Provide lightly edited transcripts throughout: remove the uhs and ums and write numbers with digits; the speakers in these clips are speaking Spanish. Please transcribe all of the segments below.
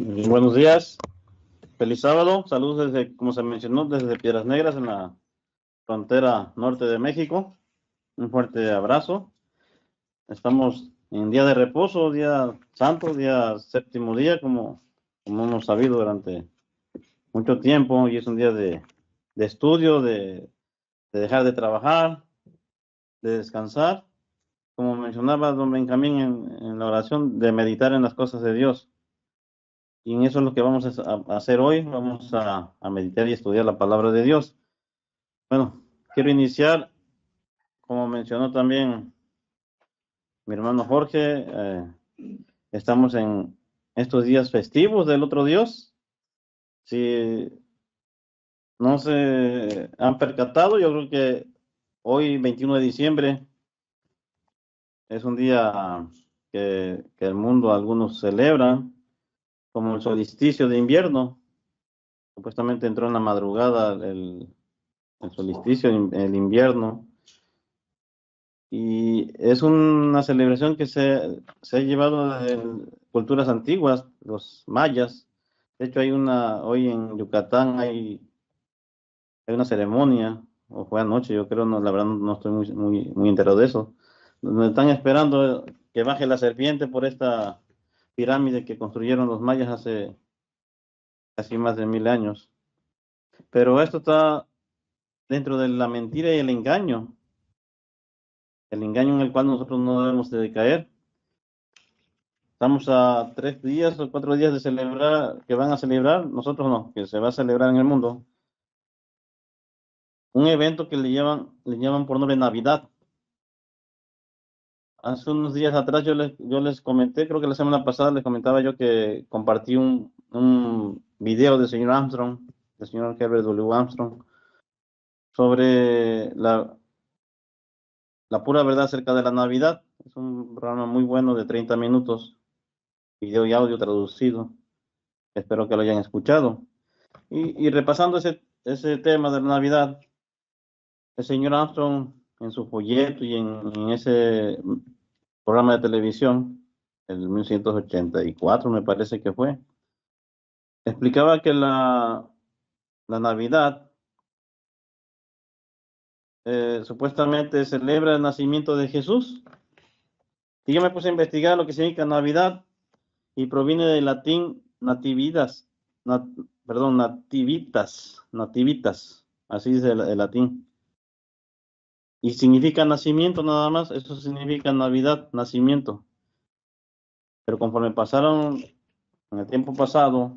Buenos días, feliz sábado, saludos desde, como se mencionó, desde Piedras Negras en la frontera norte de México. Un fuerte abrazo. Estamos en día de reposo, día santo, día séptimo día, como hemos sabido durante mucho tiempo, y es un día de estudio, de dejar de trabajar, de descansar. Como mencionaba don Benjamín en la oración, de meditar en las cosas de Dios. Y en eso es lo que vamos a hacer hoy. Vamos a meditar y estudiar la palabra de Dios. Bueno, quiero iniciar, como mencionó también mi hermano Jorge, estamos en estos días festivos del otro Dios. Si no se han percatado, yo creo que hoy, 21 de diciembre, es un día que el mundo, algunos celebran, como el solsticio de invierno. Supuestamente entró en la madrugada el solsticio, el invierno. Y es una celebración que se ha llevado de culturas antiguas, los mayas. De hecho, hoy en Yucatán hay una ceremonia, o fue anoche, yo creo, no, la verdad no estoy muy enterado de eso, donde están esperando que baje la serpiente por esta pirámide que construyeron los mayas hace casi más de 1000 años. Pero esto está dentro de la mentira y el engaño en el cual nosotros no debemos de caer. Estamos a 3 días o 4 días de celebrar, que van a celebrar, nosotros no, que se va a celebrar en el mundo, un evento que le llaman por nombre Navidad. Hace unos días atrás yo les comenté, creo que la semana pasada les comentaba yo que compartí un video del señor Armstrong, del señor Herbert W. Armstrong, sobre la pura verdad acerca de la Navidad. Es un programa muy bueno de 30 minutos, video y audio traducido. Espero que lo hayan escuchado. Y repasando ese tema de la Navidad, el señor Armstrong en su folleto y en ese programa de televisión, el 1984 me parece que fue, explicaba que la Navidad supuestamente celebra el nacimiento de Jesús. Y yo me puse a investigar lo que significa Navidad y proviene del latín nativitas, nat- perdón, nativitas, así dice el latín. Y significa nacimiento nada más, eso significa Navidad, nacimiento. Pero conforme pasaron en el tiempo pasado,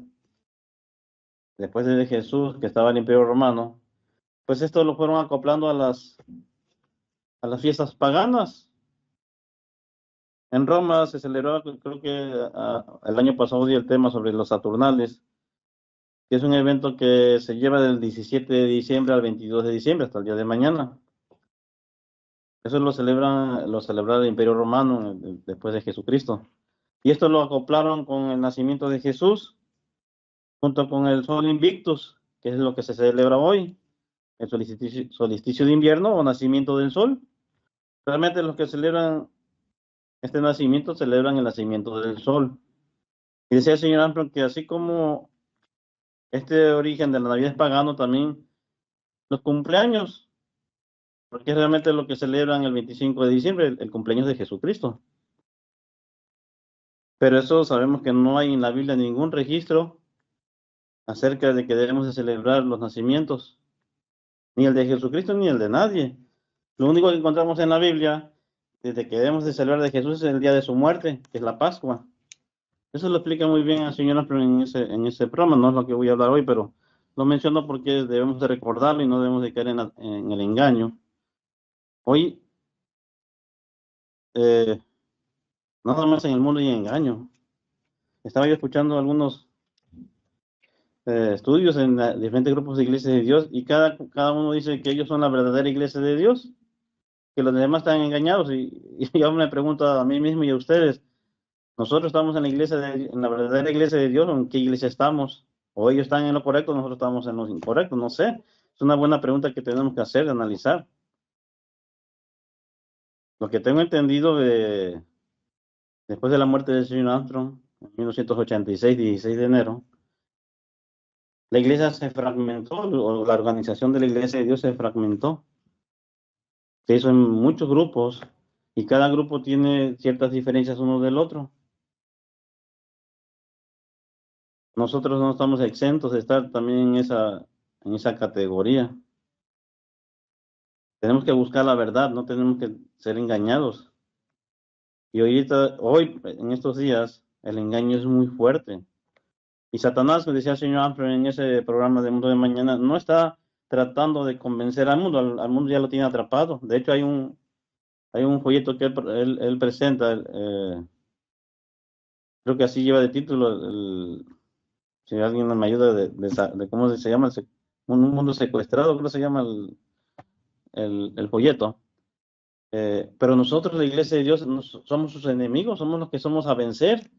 después de Jesús, que estaba el Imperio Romano, pues esto lo fueron acoplando a las fiestas paganas. En Roma se celebraba, creo que el año pasado di el tema sobre los Saturnales, que es un evento que se lleva del 17 de diciembre al 22 de diciembre, hasta el día de mañana. Eso lo celebraba el Imperio Romano después de Jesucristo. Y esto lo acoplaron con el nacimiento de Jesús, junto con el Sol Invictus, que es lo que se celebra hoy, el solsticio de invierno o nacimiento del sol. Realmente los que celebran este nacimiento celebran el nacimiento del sol. Y decía el señor Armstrong que así como este origen de la Navidad es pagano, también los cumpleaños, porque es realmente lo que celebran el 25 de diciembre, el cumpleaños de Jesucristo. Pero eso sabemos que no hay en la Biblia ningún registro acerca de que debemos de celebrar los nacimientos, ni el de Jesucristo ni el de nadie. Lo único que encontramos en la Biblia, desde que debemos de celebrar de Jesús, es el día de su muerte, que es la Pascua. Eso lo explica muy bien el señor en ese programa, no es lo que voy a hablar hoy, pero lo menciono porque debemos de recordarlo y no debemos de caer en el engaño. Hoy, eh, nada más en el mundo hay engaño. Estaba yo escuchando algunos estudios en diferentes grupos de iglesias de Dios y cada uno dice que ellos son la verdadera iglesia de Dios, que los demás están engañados y yo me pregunto a mí mismo y a ustedes, nosotros estamos en la verdadera iglesia de Dios, ¿o en qué iglesia estamos? ¿O ellos están en lo correcto, nosotros estamos en lo incorrecto? No sé. Es una buena pregunta que tenemos que hacer, analizar. Lo que tengo entendido después de la muerte del señor Armstrong, en 1986, 16 de enero, la iglesia se fragmentó, o la organización de la iglesia de Dios se fragmentó. Se hizo en muchos grupos y cada grupo tiene ciertas diferencias uno del otro. Nosotros no estamos exentos de estar también en esa categoría. Tenemos que buscar la verdad, no tenemos que ser engañados. Y ahorita, hoy, en estos días, el engaño es muy fuerte. Y Satanás, me decía el señor Amplio en ese programa de Mundo de Mañana, no está tratando de convencer al mundo, al mundo ya lo tiene atrapado. De hecho, hay un folleto que él presenta, creo que así lleva de título, si alguien me ayuda de cómo se llama, un mundo secuestrado, creo que se llama el folleto. Pero nosotros, la iglesia de Dios, somos sus enemigos, somos los que somos a vencer.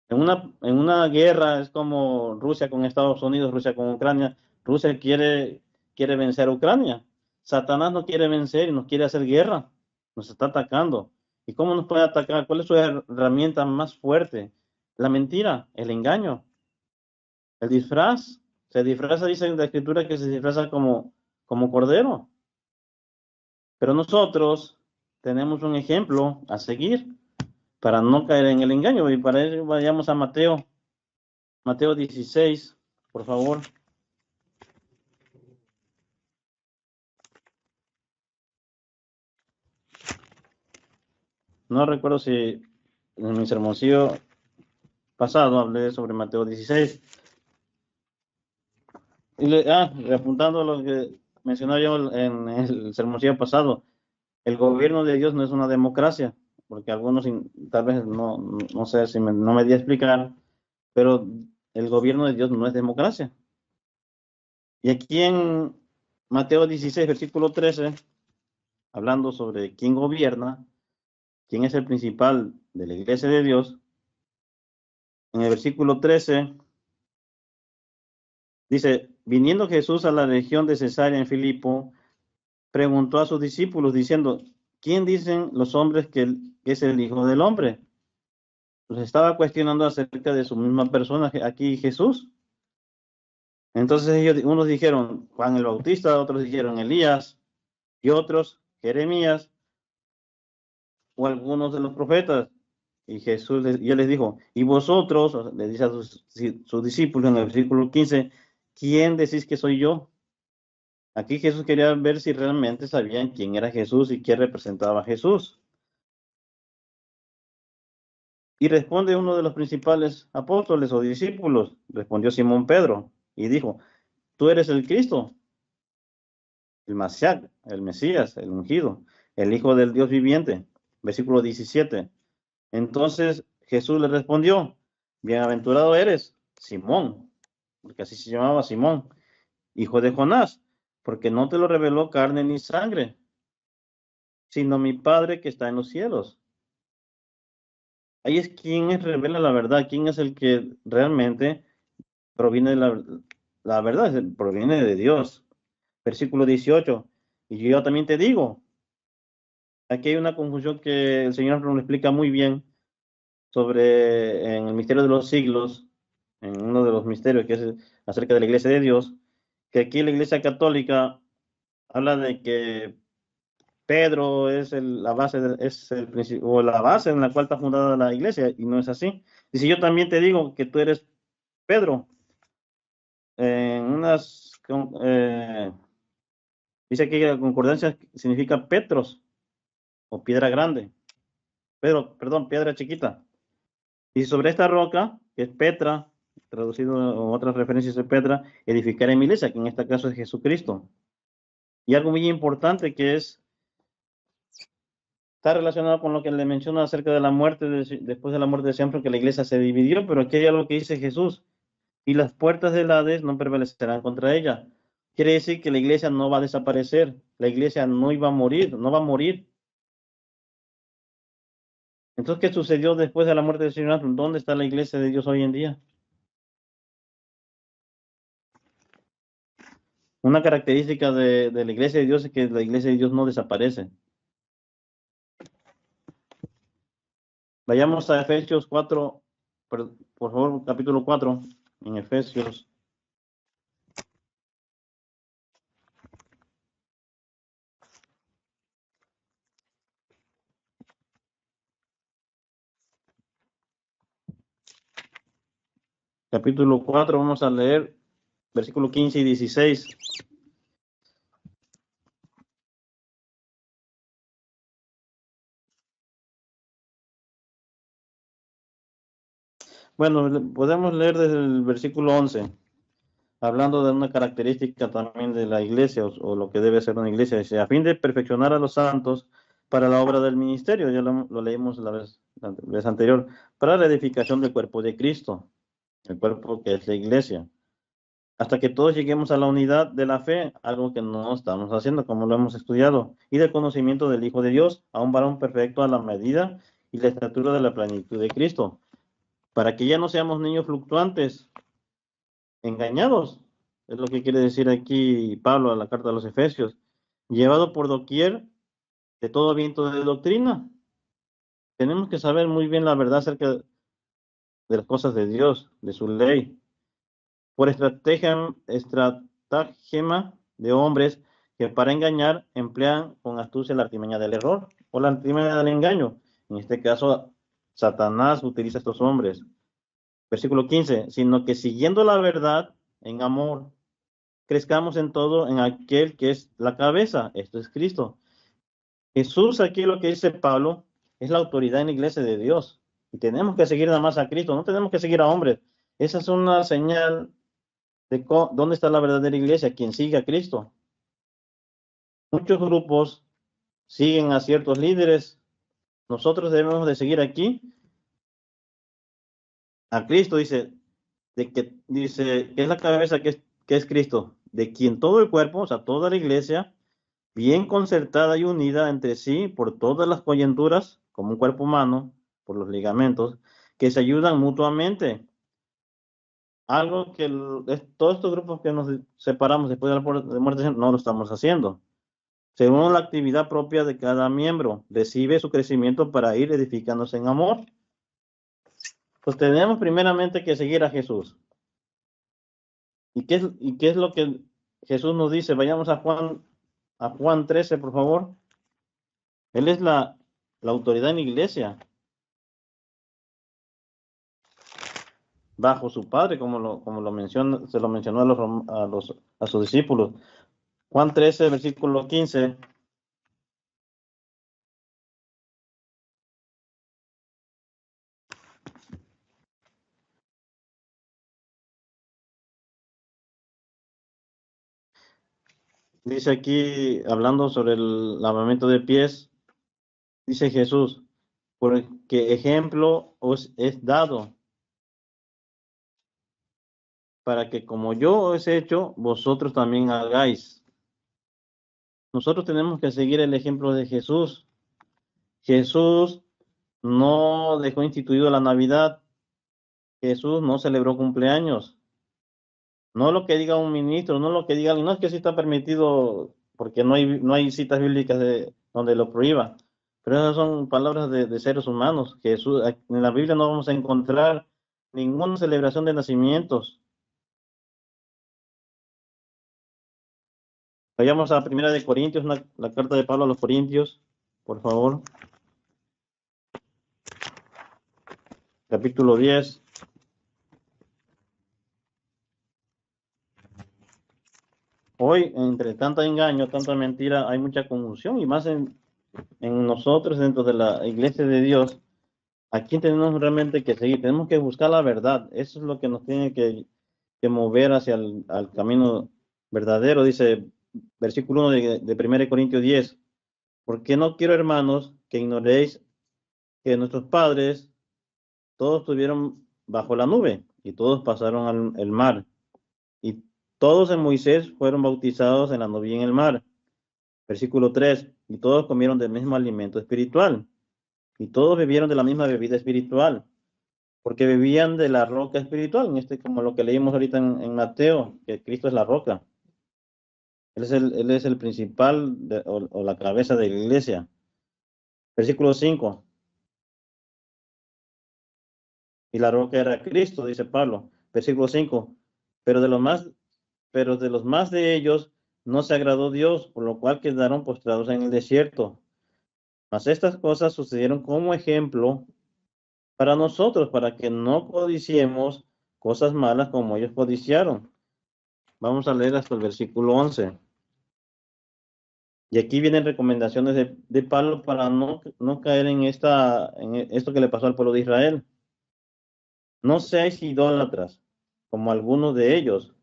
En una guerra es como Rusia con Estados Unidos, Rusia con Ucrania. Rusia quiere vencer a Ucrania. Satanás no quiere vencer y nos quiere hacer guerra. Nos está atacando. ¿Y cómo nos puede atacar? ¿Cuál es su herramienta más fuerte? La mentira, el engaño, el disfraz. Se disfraza, dice en la escritura que se disfraza como cordero. Pero nosotros tenemos un ejemplo a seguir para no caer en el engaño. Y para ello vayamos a Mateo 16, por favor. No recuerdo si en mi sermoncillo pasado hablé sobre Mateo 16. Reapuntando lo que mencionaba yo en el sermoncillo pasado, el gobierno de Dios no es una democracia, porque algunos tal vez no sé si no me di a explicar, pero el gobierno de Dios no es democracia. Y aquí en Mateo 16, versículo 13, hablando sobre quién gobierna, quién es el principal de la iglesia de Dios, en el versículo 13 dice, viniendo Jesús a la región de Cesarea en Filipo, preguntó a sus discípulos diciendo, ¿quién dicen los hombres que es el Hijo del Hombre? Los estaba cuestionando acerca de su misma persona, aquí Jesús. Entonces unos dijeron Juan el Bautista, otros dijeron Elías, y otros Jeremías, o algunos de los profetas. Y Jesús ya les dijo, y vosotros, o sea, le dice a sus discípulos en el versículo 15, ¿quién decís que soy yo? Aquí Jesús quería ver si realmente sabían quién era Jesús y quién representaba a Jesús. Y responde uno de los principales apóstoles o discípulos, respondió Simón Pedro, y dijo, tú eres el Cristo, el Mashiach, el Mesías, el ungido, el Hijo del Dios viviente. Versículo 17. Entonces Jesús le respondió, bienaventurado eres, Simón, porque así se llamaba Simón, hijo de Jonás, porque no te lo reveló carne ni sangre, sino mi Padre que está en los cielos. Ahí es quien revela la verdad, quién es el que realmente proviene de la verdad, proviene de Dios. Versículo 18. Y yo también te digo, aquí hay una confusión que el Señor nos explica muy bien sobre en el misterio de los siglos, en uno de los misterios que es acerca de la iglesia de Dios, que aquí la iglesia católica habla de que Pedro es la base, es el o la base en la cual está fundada la iglesia, y no es así. Dice, yo también te digo que tú eres Pedro. En dice que la concordancia significa Petros, o piedra grande. Pero, perdón, piedra chiquita. Y sobre esta roca, que es Petra, traducido en otras referencias de Petra, edificaré mi iglesia, que en este caso es Jesucristo. Y algo muy importante que está relacionado con lo que le menciono acerca de la muerte, después de la muerte de siempre, que la iglesia se dividió, pero aquí hay algo que dice Jesús, y las puertas del Hades no prevalecerán contra ella. Quiere decir que la iglesia no va a desaparecer, la iglesia no iba a morir, no va a morir. Entonces, ¿qué sucedió después de la muerte del Señor? ¿Dónde está la iglesia de Dios hoy en día? Una característica de la iglesia de Dios es que la iglesia de Dios no desaparece. Vayamos a Efesios 4, por favor, capítulo 4, en Efesios. Capítulo 4, vamos a leer versículo 15 y 16. Bueno, podemos leer desde el versículo 11, hablando de una característica también de la iglesia, o lo que debe ser una iglesia. Dice, a fin de perfeccionar a los santos para la obra del ministerio, ya lo leímos la vez anterior, para la edificación del cuerpo de Cristo, el cuerpo que es la iglesia, hasta que todos lleguemos a la unidad de la fe, algo que no estamos haciendo, como lo hemos estudiado, y del conocimiento del Hijo de Dios, a un varón perfecto a la medida y la estatura de la plenitud de Cristo, para que ya no seamos niños fluctuantes, engañados, es lo que quiere decir aquí Pablo a la carta de los Efesios, llevado por doquier de todo viento de doctrina. Tenemos que saber muy bien la verdad acerca de las cosas de Dios, de su ley, por estratagema de hombres que para engañar emplean con astucia la artimaña del error o la artimaña del engaño. En este caso, Satanás utiliza a estos hombres. Versículo 15, sino que siguiendo la verdad en amor, crezcamos en todo en aquel que es la cabeza, esto es Cristo. Jesús, aquí lo que dice Pablo, es la autoridad en la iglesia de Dios. Y tenemos que seguir nada más a Cristo, no tenemos que seguir a hombres. Esa es una señal de dónde está la verdadera iglesia, quien sigue a Cristo. Muchos grupos siguen a ciertos líderes. Nosotros debemos de seguir aquí a Cristo, dice, dice que es la cabeza que es Cristo, de quien todo el cuerpo, o sea, toda la iglesia, bien concertada y unida entre sí por todas las coyunturas, como un cuerpo humano, por los ligamentos, que se ayudan mutuamente. Algo que todos estos grupos que nos separamos después de la muerte no lo estamos haciendo. Según la actividad propia de cada miembro, recibe su crecimiento para ir edificándose en amor. Pues tenemos primeramente que seguir a Jesús. ¿Y qué es lo que Jesús nos dice? Vayamos a Juan 13, por favor. Él es la autoridad en la iglesia, bajo su padre, como lo menciona, se lo mencionó a sus discípulos. Juan 13, versículo 15. Dice aquí, hablando sobre el lavamiento de pies, dice Jesús, porque ejemplo os es dado, para que como yo os he hecho, vosotros también hagáis. Nosotros tenemos que seguir el ejemplo de Jesús. Jesús no dejó instituido la Navidad. Jesús no celebró cumpleaños. No lo que diga un ministro, no lo que diga alguien, no es que sí está permitido, porque no hay citas bíblicas donde lo prohíba. Pero esas son palabras de seres humanos. Jesús, en la Biblia no vamos a encontrar ninguna celebración de nacimientos. Vayamos a Primera de Corintios, la carta de Pablo a los Corintios, por favor. Capítulo 10. Hoy, entre tanta engaño, tanta mentira, hay mucha confusión, y más en nosotros, dentro de la iglesia de Dios. ¿A quién tenemos realmente que seguir? Tenemos que buscar la verdad. Eso es lo que nos tiene que mover hacia al camino verdadero. Dice, versículo 1 de 1 Corintios 10. Porque no quiero, hermanos, que ignoréis que nuestros padres todos estuvieron bajo la nube y todos pasaron el mar. Y todos en Moisés fueron bautizados en la nube y en el mar. Versículo 3. Y todos comieron del mismo alimento espiritual. Y todos bebieron de la misma bebida espiritual, porque bebían de la roca espiritual, como lo que leímos ahorita en Mateo, que Cristo es la roca. Él es el principal o la cabeza de la iglesia. Versículo 5. y la roca era Cristo, dice Pablo. Versículo 5. Pero de los más, de ellos no se agradó Dios, por lo cual quedaron postrados en el desierto. Mas estas cosas sucedieron como ejemplo para nosotros, para que no codiciemos cosas malas como ellos codiciaron. Vamos a leer hasta el versículo 11. Y aquí vienen recomendaciones de Pablo para no caer en esto que le pasó al pueblo de Israel. No seáis idólatras, como algunos de ellos.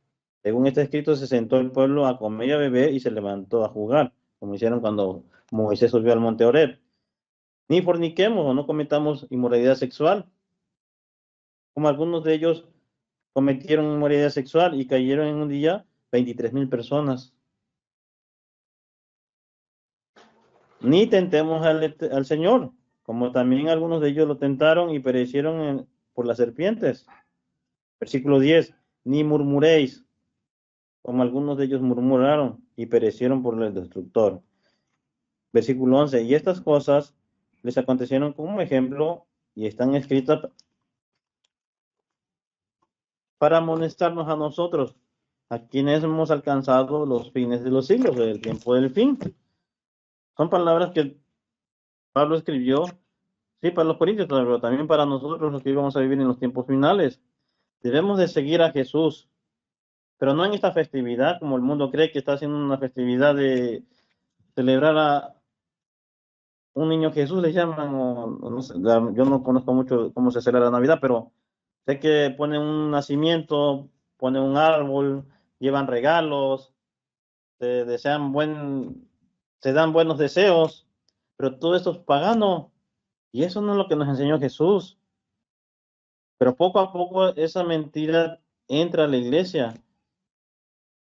Según está escrito, se sentó el pueblo a comer y a beber y se levantó a jugar, como hicieron cuando Moisés subió al monte Horeb. Ni forniquemos o no cometamos inmoralidad sexual, como algunos de ellos cometieron inmoralidad sexual y cayeron en un día 23,000 personas. Ni tentemos al Señor, como también algunos de ellos lo tentaron y perecieron por las serpientes. Versículo 10. Ni murmuréis, como algunos de ellos murmuraron y perecieron por el destructor. Versículo 11. Y estas cosas les acontecieron como ejemplo y están escritas para amonestarnos a nosotros, a quienes hemos alcanzado los fines de los siglos, el tiempo del fin. Son palabras que Pablo escribió, sí, para los corintios, pero también para nosotros los que íbamos a vivir en los tiempos finales. Debemos de seguir a Jesús, pero no en esta festividad, como el mundo cree que está haciendo una festividad de celebrar a un niño Jesús, le llaman, o no sé, yo no conozco mucho cómo se celebra la Navidad, pero sé que ponen un nacimiento, ponen un árbol, llevan regalos, se desean se dan buenos deseos, pero todo esto es pagano, y eso no es lo que nos enseñó Jesús. Pero poco a poco esa mentira entra a la iglesia.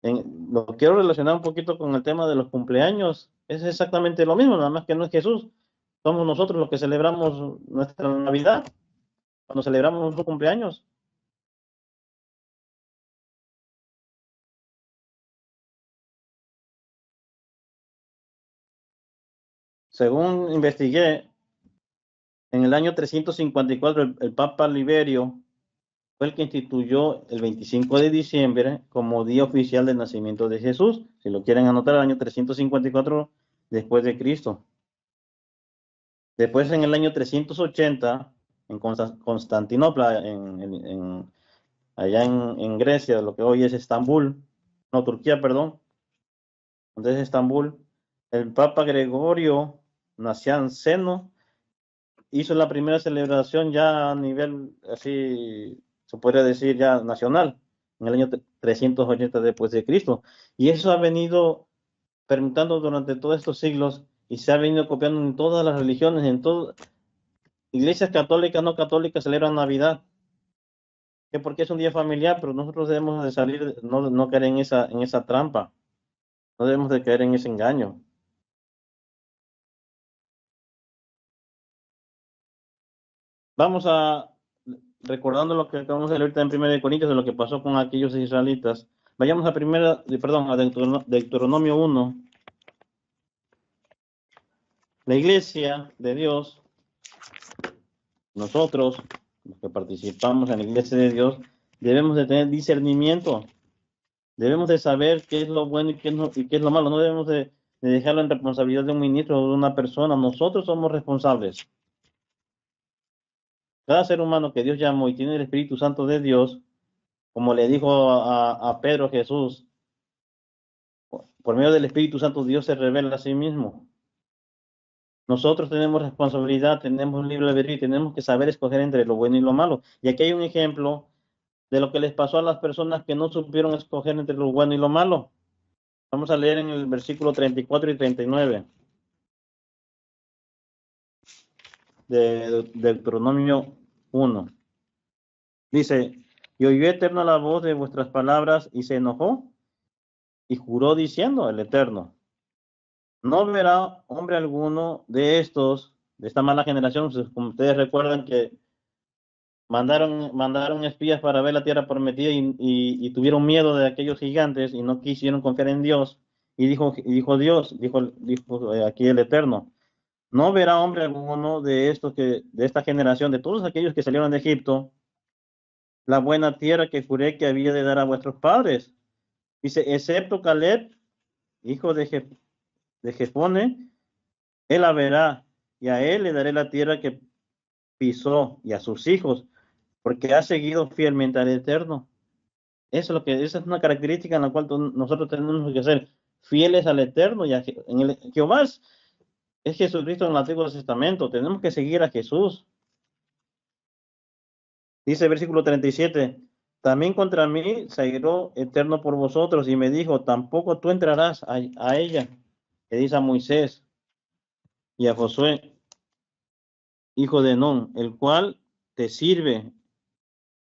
Lo quiero relacionar un poquito con el tema de los cumpleaños. Es exactamente lo mismo, nada más que no es Jesús. Somos nosotros los que celebramos nuestra Navidad, cuando celebramos nuestro cumpleaños. Según investigué, en el año 354 el Papa Liberio fue el que instituyó el 25 de diciembre como día oficial del nacimiento de Jesús. Si lo quieren anotar, el año 354 después de Cristo. Después, en el año 380, en Constantinopla, allá en Grecia, lo que hoy es Estambul, no, Turquía, perdón, donde es Estambul, el Papa Gregorio Nacianceno hizo la primera celebración ya a nivel, así se podría decir, ya nacional, en el año 380 después de Cristo. Y eso ha venido permitiendo durante todos estos siglos y se ha venido copiando en todas las religiones, en todo. Iglesias católicas, no católicas celebran Navidad, que porque es un día familiar, pero nosotros debemos de salir, no caer en esa trampa, no debemos de caer en ese engaño. Vamos a, recordando lo que acabamos de leer ahorita en 1 Corintios, de lo que pasó con aquellos israelitas, vayamos a Deuteronomio 1. La iglesia de Dios, nosotros, los que participamos en la iglesia de Dios, debemos de tener discernimiento. Debemos de saber qué es lo bueno y qué es lo malo. No debemos de dejarlo en responsabilidad de un ministro o de una persona. Nosotros somos responsables. Cada ser humano que Dios llamó y tiene el Espíritu Santo de Dios, como le dijo a Pedro Jesús, por medio del Espíritu Santo Dios se revela a sí mismo. Nosotros tenemos responsabilidad, tenemos libre albedrío y tenemos que saber escoger entre lo bueno y lo malo. Y aquí hay un ejemplo de lo que les pasó a las personas que no supieron escoger entre lo bueno y lo malo. Vamos a leer en el versículo 34 y 39 de Deuteronomio 1. Dice, y oyó Eterno la voz de vuestras palabras y se enojó y juró diciendo el Eterno, no verá hombre alguno de esta mala generación, como ustedes recuerdan que mandaron espías para ver la tierra prometida y tuvieron miedo de aquellos gigantes y no quisieron confiar en Dios. Y dijo Dios, dijo aquí el Eterno, no verá hombre alguno de esta generación, de todos aquellos que salieron de Egipto, la buena tierra que juré que había de dar a vuestros padres. Dice, excepto Caleb, hijo de Jefone, él la verá, y a él le daré la tierra que pisó, y a sus hijos, porque ha seguido fielmente al Eterno. Esa es una característica en la cual nosotros tenemos que ser fieles al Eterno, y en el Jehová es Jesucristo en el Antiguo Testamento. Tenemos que seguir a Jesús. Dice el versículo 37, también contra mí se airó Eterno por vosotros y me dijo, tampoco tú entrarás a ella. Que dice a Moisés y a Josué, hijo de Nun, el cual te sirve.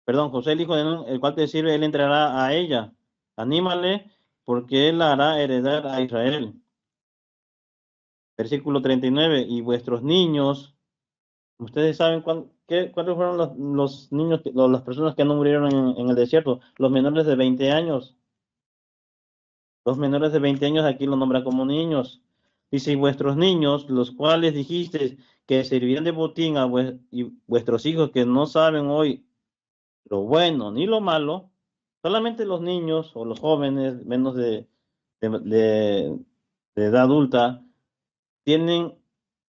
Perdón, José, el hijo de Nun, el cual te sirve, él entrará a ella. Anímale, porque él la hará heredar a Israel. Versículo 39, y vuestros niños, ustedes saben cuántos fueron los niños, las personas que no murieron en el desierto, los menores de 20 años. Los menores de 20 años aquí lo nombra como niños. Dice, y vuestros niños, los cuales dijiste que servían de botín y vuestros hijos que no saben hoy lo bueno ni lo malo, solamente los niños o los jóvenes menos de, de- de edad adulta, tienen,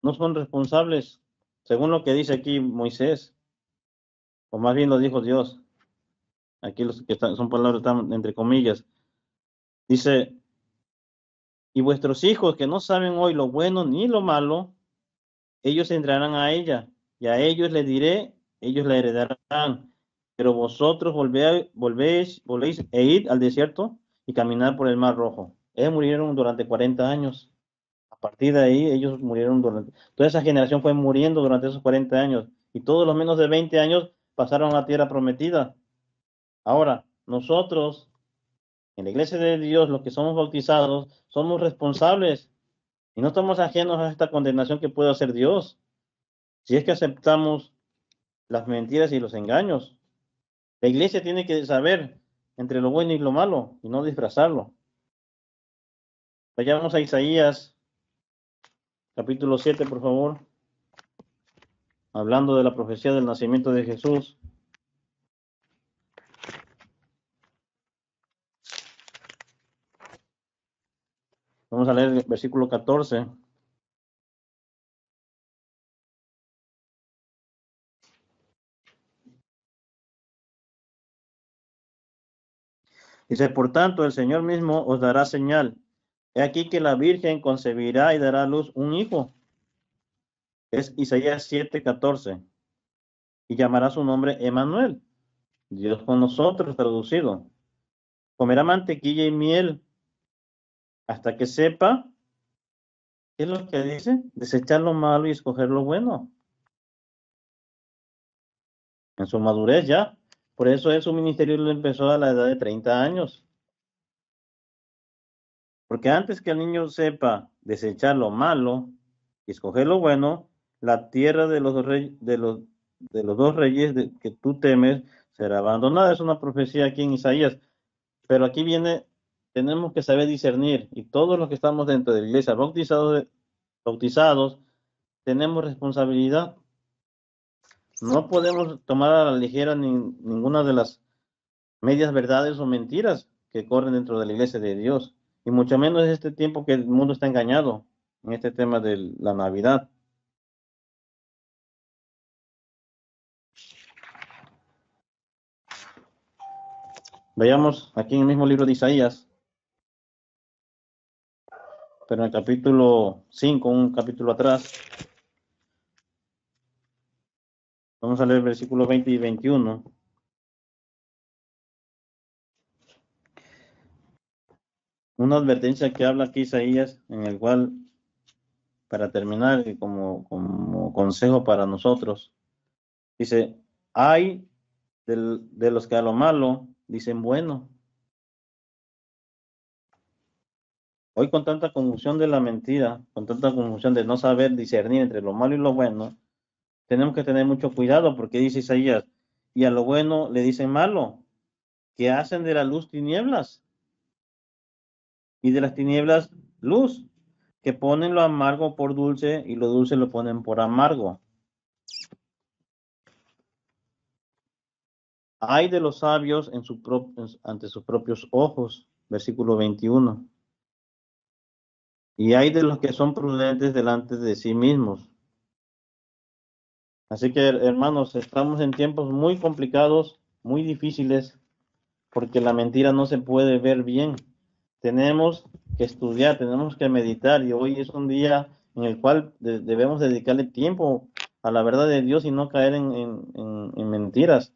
no son responsables, según lo que dice aquí Moisés, o más bien lo dijo Dios. Aquí los que son palabras están entre comillas. Dice, y vuestros hijos que no saben hoy lo bueno ni lo malo, ellos entrarán a ella, y a ellos les diré, ellos la heredarán. Pero vosotros volvéis e id al desierto y caminar por el mar rojo. Ellos murieron durante 40 años. A partir de ahí, ellos murieron toda esa generación fue muriendo durante esos 40 años. Y todos los menos de 20 años pasaron a la tierra prometida. Ahora, nosotros, en la iglesia de Dios, los que somos bautizados, somos responsables y no estamos ajenos a esta condenación que puede hacer Dios. Si es que aceptamos las mentiras y los engaños. La iglesia tiene que saber entre lo bueno y lo malo y no disfrazarlo. Vayamos a Isaías, capítulo 7, por favor, hablando de la profecía del nacimiento de Jesús. Vamos a leer el versículo 14. Dice, por tanto, el Señor mismo os dará señal. He aquí que la Virgen concebirá y dará a luz un hijo. Es Isaías 7:14. Y llamará su nombre Emmanuel, Dios con nosotros, traducido. Comerá mantequilla y miel hasta que sepa, ¿qué es lo que dice? Desechar lo malo y escoger lo bueno. En su madurez ya. Por eso su ministerio lo empezó a la edad de 30 años. Porque antes que el niño sepa desechar lo malo y escoger lo bueno, la tierra de los dos reyes que tú temes será abandonada. Es una profecía aquí en Isaías. Pero aquí viene, tenemos que saber discernir. Y todos los que estamos dentro de la iglesia bautizados tenemos responsabilidad. No podemos tomar a la ligera ninguna de las medias verdades o mentiras que corren dentro de la iglesia de Dios. Y mucho menos en este tiempo que el mundo está engañado en este tema de la Navidad. Veamos aquí en el mismo libro de Isaías, pero en el capítulo 5, un capítulo atrás, vamos a leer el versículo 20 y 21. Una advertencia que habla aquí Isaías, en el cual, para terminar, y como consejo para nosotros, dice, hay de los que a lo malo dicen bueno. Hoy con tanta confusión de la mentira, con tanta confusión de no saber discernir entre lo malo y lo bueno, tenemos que tener mucho cuidado porque dice Isaías, y a lo bueno le dicen malo, que hacen de la luz tinieblas y de las tinieblas luz, que ponen lo amargo por dulce y lo dulce lo ponen por amargo. Ay de los sabios ante sus propios ojos, versículo 21. Y hay de los que son prudentes delante de sí mismos. Así que, hermanos, estamos en tiempos muy complicados, muy difíciles, porque la mentira no se puede ver bien. Tenemos que estudiar, tenemos que meditar, y hoy es un día en el cual debemos dedicarle tiempo a la verdad de Dios y no caer en mentiras.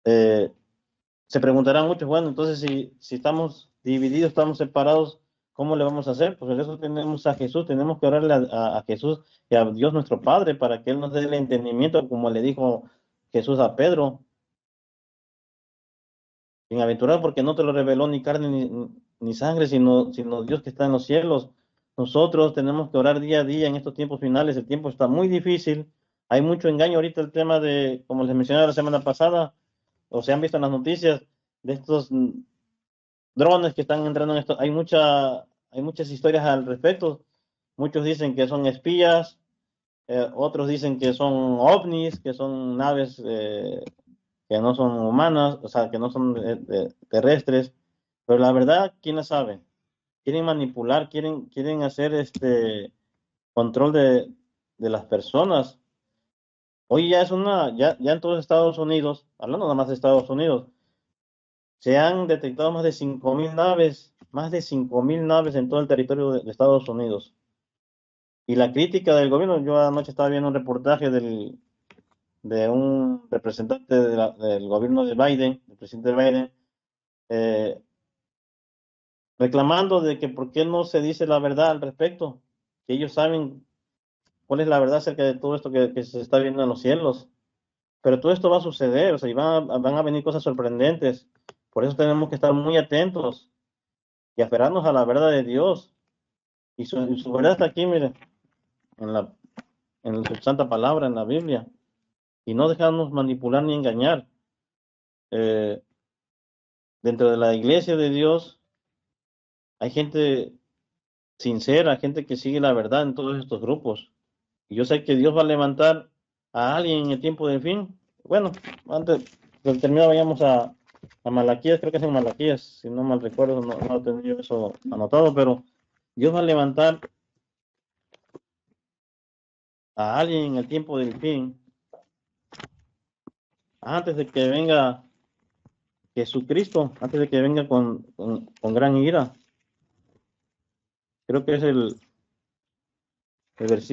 Eh, Se preguntarán muchos, bueno, entonces si estamos divididos, estamos separados, ¿cómo le vamos a hacer? Pues en eso tenemos a Jesús, tenemos que orarle a Jesús y a Dios nuestro Padre para que Él nos dé el entendimiento, como le dijo Jesús a Pedro, bienaventurado porque no te lo reveló ni carne ni sangre, sino Dios que está en los cielos. Nosotros tenemos que orar día a día en estos tiempos finales, el tiempo está muy difícil, hay mucho engaño ahorita, el tema de, como les mencioné la semana pasada, o se han visto en las noticias, de estos drones que están entrando en esto. Hay muchas historias al respecto. Muchos dicen que son espías, otros dicen que son ovnis, que son naves que no son humanas, o sea, que no son terrestres. Pero la verdad, ¿quién la sabe? Quieren manipular, quieren hacer este control de las personas. Hoy ya ya en todos Estados Unidos, hablando nada más de Estados Unidos, se han detectado más de 5.000 naves en todo el territorio de Estados Unidos. Y la crítica del gobierno, yo anoche estaba viendo un reportaje de un representante del gobierno de Biden, el presidente Biden, eh, reclamando de que por qué no se dice la verdad al respecto, que ellos saben cuál es la verdad acerca de todo esto que se está viendo en los cielos. Pero todo esto va a suceder, o sea, y van a venir cosas sorprendentes. Por eso tenemos que estar muy atentos y aferrarnos a la verdad de Dios. Y su verdad está aquí, mire, en en su santa palabra, en la Biblia. Y no dejarnos manipular ni engañar. Eh, Dentro de la iglesia de Dios hay gente sincera, gente que sigue la verdad en todos estos grupos. Y yo sé que Dios va a levantar a alguien en el tiempo del fin. Bueno, antes de terminar, vayamos a Malaquías, creo que es en Malaquías, si no mal recuerdo, no tengo yo eso anotado, pero Dios va a levantar a alguien en el tiempo del fin, antes de que venga Jesucristo, antes de que venga con gran ira. Creo que es el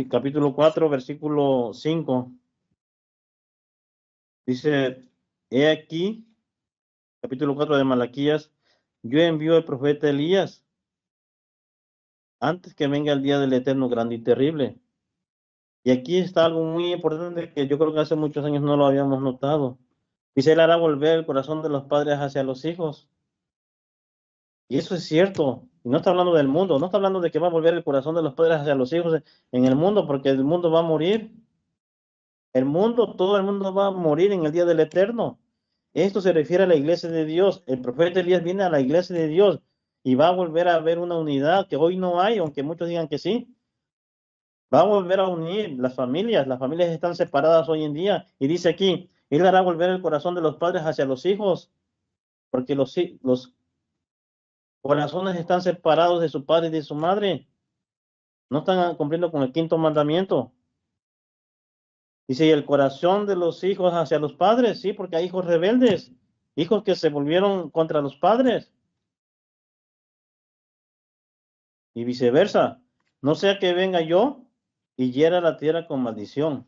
capítulo 4, versículo 5. Dice, he aquí, capítulo 4 de Malaquías, yo envío al profeta Elías antes que venga el día del Eterno grande y terrible. Y aquí está algo muy importante que yo creo que hace muchos años no lo habíamos notado. Dice, él hará volver el corazón de los padres hacia los hijos. Y eso es cierto. Y no está hablando del mundo, no está hablando de que va a volver el corazón de los padres hacia los hijos en el mundo, porque el mundo va a morir. Todo el mundo va a morir en el día del Eterno. Esto se refiere a la iglesia de Dios. El profeta Elías viene a la iglesia de Dios y va a volver a haber una unidad que hoy no hay, aunque muchos digan que sí. Va a volver a unir las familias están separadas hoy en día. Y dice aquí, Él hará volver el corazón de los padres hacia los hijos, porque los corazones están separados de su padre y de su madre. No están cumpliendo con el quinto mandamiento. Dice, y el corazón de los hijos hacia los padres, sí, porque hay hijos rebeldes, hijos que se volvieron contra los padres y viceversa. No sea que venga yo y hiera la tierra con maldición.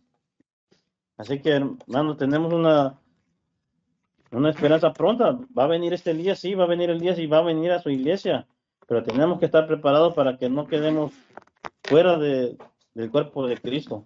Así que, hermano, tenemos una esperanza pronta. Va a venir este día, sí, va a venir el día, sí, va a venir a su iglesia, pero tenemos que estar preparados para que no quedemos fuera del cuerpo de Cristo.